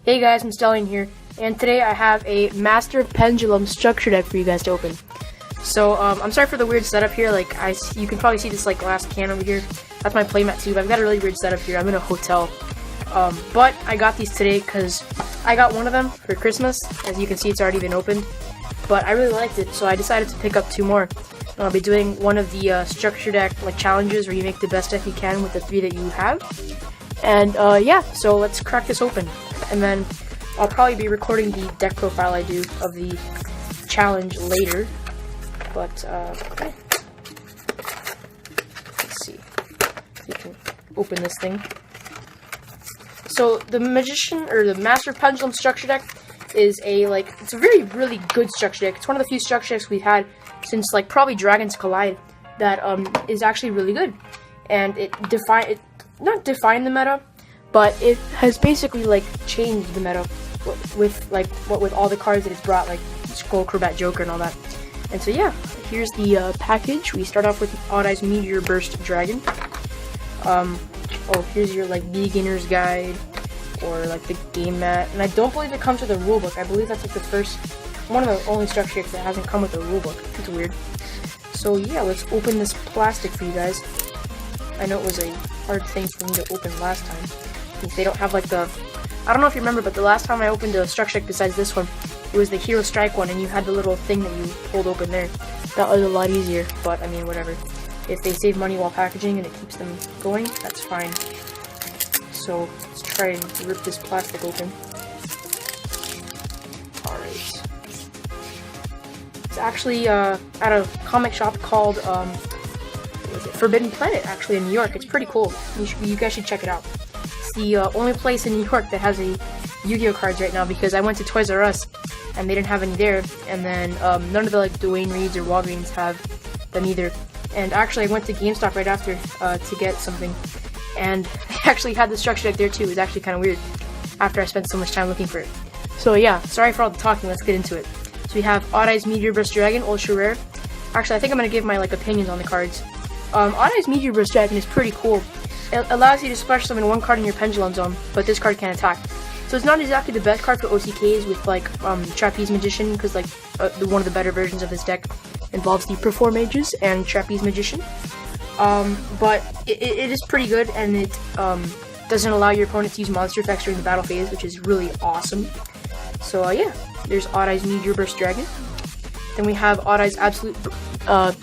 Hey guys, Mystellianne here, and today I have a Master Pendulum structure deck for you guys to open. So, I'm sorry for the weird setup here. Like, you can probably see this like glass can over here. That's my playmat tube. I've got a really weird setup here. I'm in a hotel, but I got these today because I got one of them for Christmas. As you can see, it's already been opened, but I really liked it, so I decided to pick up two more. And I'll be doing one of the structure deck like challenges where you make the best deck you can with the three that you have. And yeah, so let's crack this open. And then I'll probably be recording the deck profile I do of the challenge later. But, okay. Let's see if we can open this thing. So, the Magician, or the Master Pendulum structure deck is it's a really good structure deck. It's one of the few structure decks we've had since, like, probably Dragons Collide that, is actually really good. And it not defined the meta, but it has basically like changed the meta with all the cards that it's brought, like Skull Crobat Joker and all that. And so yeah, here's the package. We start off with Odd Eyes Meteor Burst Dragon. Oh, here's your like beginner's guide or like the game mat. And I don't believe it comes with a rulebook. I believe that's like the first, one of the only structure decks that hasn't come with a rulebook. It's weird. So yeah, let's open this plastic for you guys. I know it was a hard thing for me to open last time, since they don't have like the, I don't know if you remember, but the last time I opened a structure deck besides this one, it was the Hero Strike one, and you had the little thing that you pulled open there. That was a lot easier, but I mean, whatever. If they save money while packaging and it keeps them going, that's fine. So, let's try and rip this plastic open. Alright. It's actually at a comic shop called, Forbidden Planet, actually, in New York. It's pretty cool. You guys should check it out. It's the only place in New York that has a YuGiOh cards right now, because I went to Toys R Us and they didn't have any there, and then none of the like Dwayne Reeds or Walgreens have them either. And actually, I went to GameStop right after to get something, and they actually had the structure deck there too. It was actually kind of weird after I spent so much time looking for it. So yeah, sorry for all the talking. Let's get into it. So we have Odd Eyes Meteor Burst Dragon, ultra rare. Actually, I think I'm gonna give my like opinions on the cards. Odd Eyes Meteor Burst Dragon is pretty cool. It allows you to special summon one card in your Pendulum Zone, but this card can't attack. So it's not exactly the best card for OTKs with like Trapeze Magician, because like one of the better versions of this deck involves the Perform Mages and Trapeze Magician. But it is pretty good, and it doesn't allow your opponent to use monster effects during the battle phase, which is really awesome. So yeah, there's Odd Eyes Meteor Burst Dragon. Then we have Odd Eyes Absolute, Odd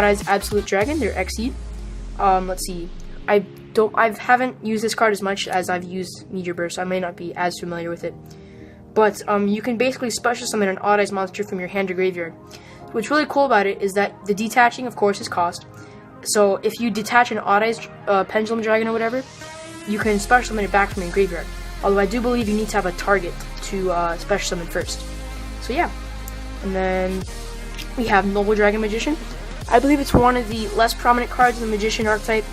Eyes Absolute Dragon, they're XE. Let's see, I haven't used this card as much as I've used Meteor Burst, so I may not be as familiar with it. But, you can basically special summon an Odd Eyes monster from your hand or graveyard. What's really cool about it is that the detaching, of course, is cost. So, if you detach an Odd Eyes Pendulum Dragon or whatever, you can special summon it back from your graveyard. Although I do believe you need to have a target to special summon first. So yeah. And then we have Noble Dragon Magician. I believe it's one of the less prominent cards in the Magician archetype.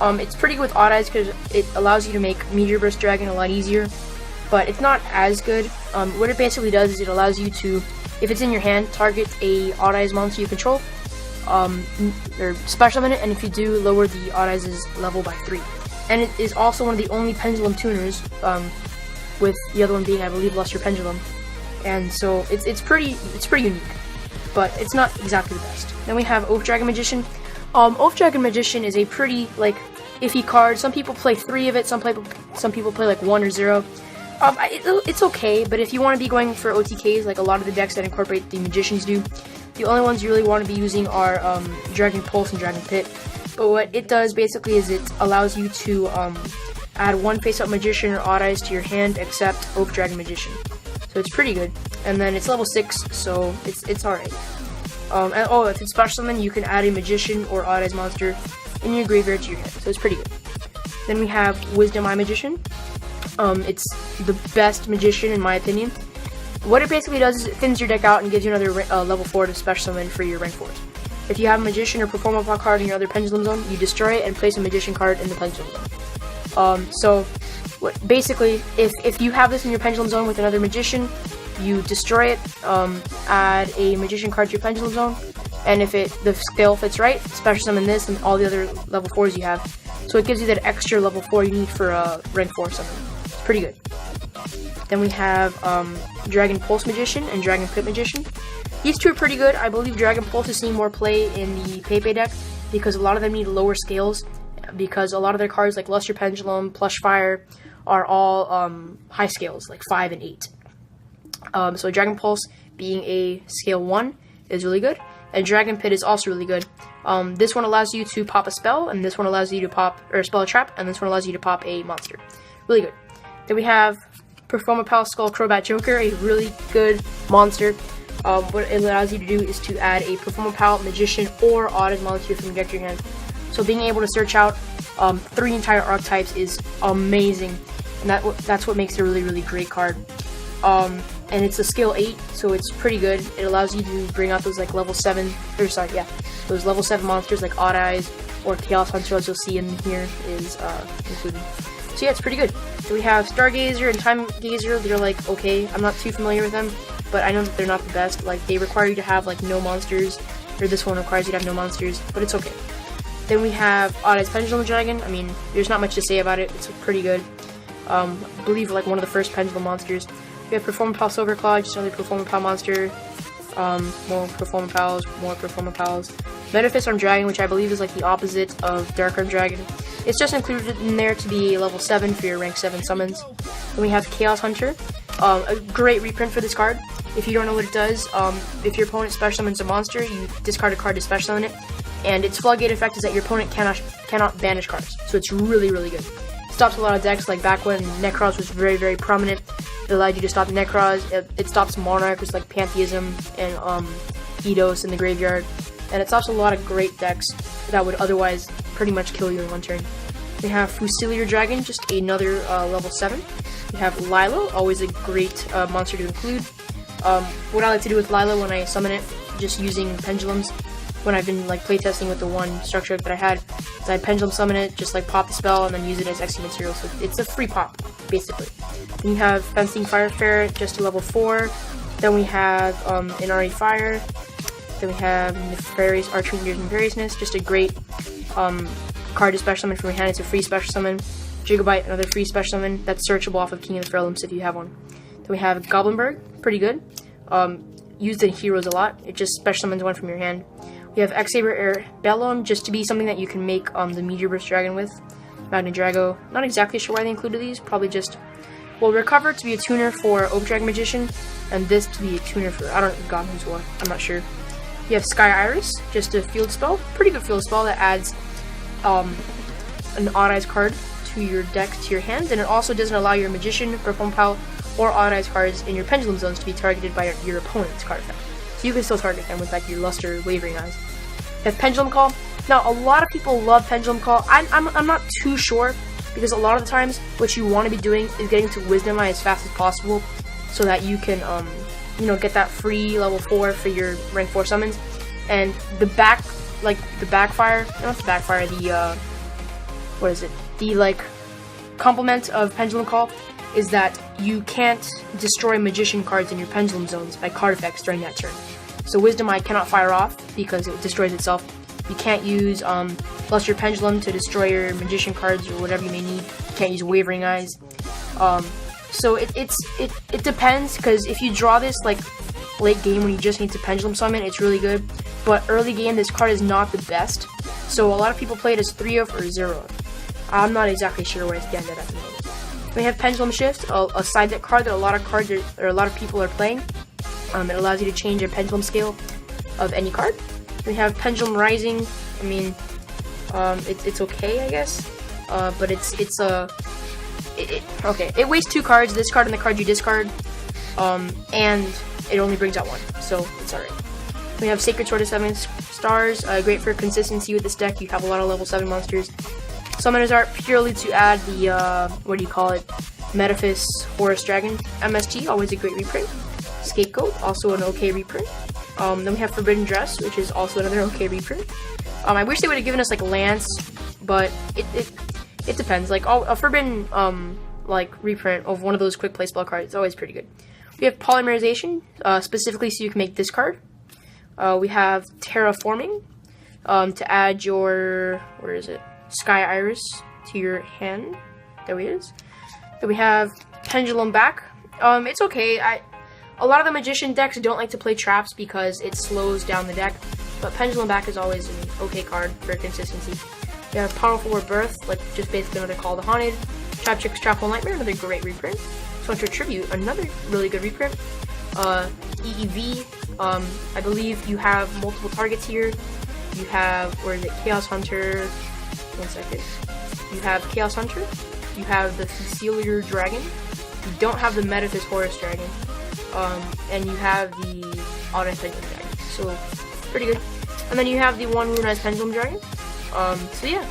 It's pretty good with Odd Eyes because it allows you to make Meteor Burst Dragon a lot easier, but it's not as good. What it basically does is it allows you to, if it's in your hand, target a Odd Eyes monster you control, or special summon it, and if you do, lower the Odd Eyes' level by 3. And it is also one of the only Pendulum tuners, with the other one being, I believe, Luster Pendulum. And so it's pretty unique, but it's not exactly the best. Then we have Oath Dragon Magician. Oath Dragon Magician is a pretty like iffy card. Some people play 3 of it. Some people play like 1 or 0. It's okay, but if you want to be going for OTKs, like a lot of the decks that incorporate the Magicians do, the only ones you really want to be using are Dragon Pulse and Dragon Pit. But what it does basically is it allows you to add one face-up Magician or Odd Eyes to your hand, except Oath Dragon Magician. So it's pretty good. And then it's level 6, so it's alright. And if it's special summon, you can add a Magician or Odd Eyes monster in your graveyard to your hand, so it's pretty good. Then we have Wisdom Eye Magician. It's the best Magician in my opinion. What it basically does is it thins your deck out and gives you another level 4 to special summon for your rank 4s. If you have a Magician or Perform Upon card in your other Pendulum Zone, you destroy it and place a Magician card in the Pendulum Zone. Basically, if you have this in your Pendulum Zone with another Magician, you destroy it, add a Magician card to your Pendulum Zone, and if the scale fits right, special summon this and all the other level 4s you have. So it gives you that extra level 4 you need for rank 4 summon. It's pretty good. Then we have Dragon Pulse Magician and Dragon Pit Magician. These two are pretty good. I believe Dragon Pulse is seeing more play in the Pepe deck because a lot of them need lower scales, because a lot of their cards like Luster Pendulum, Plush Fire are all high scales, like 5 and 8. So Dragon Pulse being a scale 1 is really good, and Dragon Pit is also really good. This one allows you to pop a spell, and this one allows you to pop, or spell a trap, and this one allows you to pop a monster. Really good. Then we have Performapal Skull Crobat Joker, a really good monster. What it allows you to do is to add a Performapal, Magician, or Odd Molecule from your deck to your hand. So being able to search out 3 entire archetypes is amazing, and that's what makes it a really, really great card. And it's a skill 8, so it's pretty good. It allows you to bring out those like level 7, those level 7 monsters like Odd Eyes or Chaos Hunter, as you'll see in here, is included. So yeah, it's pretty good. So we have Stargazer and Time Gazer. They're like okay. I'm not too familiar with them, but I know that they're not the best. Like they require you to have like no monsters, or this one requires you to have no monsters, but it's okay. Then we have Odd Eyes Pendulum Dragon. I mean, there's not much to say about it. It's pretty good. I believe like one of the first Pendulum monsters. We have Performapal Silverclaw, just another Performapal monster. More Performapals. Metaphys Arm Dragon, which I believe is like the opposite of Dark Arm Dragon. It's just included in there to be level 7 for your rank 7 summons. Then we have Chaos Hunter. A great reprint for this card. If you don't know what it does, if your opponent special summons a monster, you discard a card to special summon it. And its floodgate effect is that your opponent cannot banish cards. So it's really, really good. Stops a lot of decks, like back when Necros was very, very prominent. It allowed you to stop Necros. It stops Monarch, which is like Pantheism and Eidos in the graveyard. And it stops a lot of great decks that would otherwise pretty much kill you in one turn. We have Fusilier Dragon, just another level 7. We have Lilo, always a great monster to include. What I like to do with Lilo when I summon it, just using pendulums, when I've been like playtesting with the one structure that I had, is I pendulum summon it, just like pop the spell, and then use it as XP material. So it's a free pop, basically. Then you have Fencing Fire Ferret, just a level 4. Then we have Inari Fire. Then we have Nefarious Archery Ender's Nefariousness, just a great card to special summon from your hand. It's a free special summon. Gigabyte, another free special summon that's searchable off of King of the Fairlamps if you have one. Then we have Goblinberg, pretty good. Used in Heroes a lot. It just special summons one from your hand. We have X-Saber Air Bellum, just to be something that you can make the Meteor Burst Dragon with. Magna Drago, not exactly sure why they included these, probably just, well, Recover to be a tuner for Oak Dragon Magician, and this to be a tuner for, I don't know, God knows what, I'm not sure. You have Sky Iris, just a field spell, pretty good field spell that adds an Odd Eyes card to your deck, to your hand, and it also doesn't allow your Magician, Performapal, or Odd Eyes cards in your Pendulum zones to be targeted by your opponent's card effect. So you can still target them with like your Luster Wavering Eyes. You have Pendulum Call. Now, a lot of people love Pendulum Call. I'm not too sure, because a lot of the times what you want to be doing is getting to Wisdom Eye as fast as possible, so that you can get that free level 4 for your rank 4 summons. And the backfire, complement of Pendulum Call is that you can't destroy Magician cards in your Pendulum zones by card effects during that turn. So Wisdom Eye cannot fire off because it destroys itself. You can't use Luster Pendulum to destroy your Magician cards or whatever you may need. You can't use Wavering Eyes. So it depends, because if you draw this like late game when you just need to Pendulum summon, it's really good. But early game, this card is not the best. So a lot of people play it as 3-of or 0-of. I'm not exactly sure where I stand at the moment. We have Pendulum Shift, a side deck card that a lot of people are playing. It allows you to change a pendulum scale of any card. We have Pendulum Rising. I mean, it's okay, I guess. But okay. It wastes 2 cards, this card and the card you discard. And it only brings out 1, so it's alright. We have Sacred Sword of 7 Stars, great for consistency with this deck. You have a lot of level 7 monsters. Summoners Art, purely to add the, Metaphys Horus Dragon. MST, always a great reprint. Scapegoat, also an okay reprint. Then we have Forbidden Dress, which is also another okay reprint. I wish they would have given us, like, Lance, but it depends. Like, a Forbidden, reprint of one of those quick play spell cards is always pretty good. We have Polymerization, specifically so you can make this card. We have Terraforming, to add your, Sky Iris to your hand. There it is. Then we have Pendulum Back, It's okay. A lot of the Magician decks don't like to play traps because it slows down the deck, but Pendulum back is always an okay card for consistency. You have Powerful Rebirth, like just basically another Call to Haunted. Trap Chicks, Trap Hole Nightmare, another great reprint. Torture Tribute, another really good reprint. EEV, I believe you have multiple targets here. You have, where is it, Chaos Hunter, one second. You have Chaos Hunter, you have the Mystellianne Dragon, you don't have the Metaphys Horus Dragon, and you have the Autumn Pendulum Dragon, so pretty good. And then you have the one Runized Pendulum Dragon. So yeah,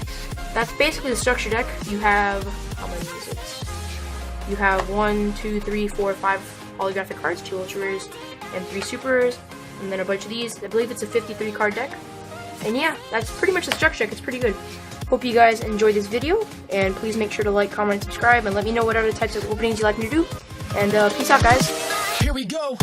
that's basically the structure deck. You have, how many is it? You have 1, 2, 3, 4, 5 holographic cards, 2 ultra rares, and 3 super rares, and then a bunch of these. I believe it's a 53 card deck. And yeah, that's pretty much the structure deck. It's pretty good. Hope you guys enjoyed this video, and please make sure to like, comment, and subscribe, and let me know what other types of openings you'd like me to do. And peace out, guys. Here we go.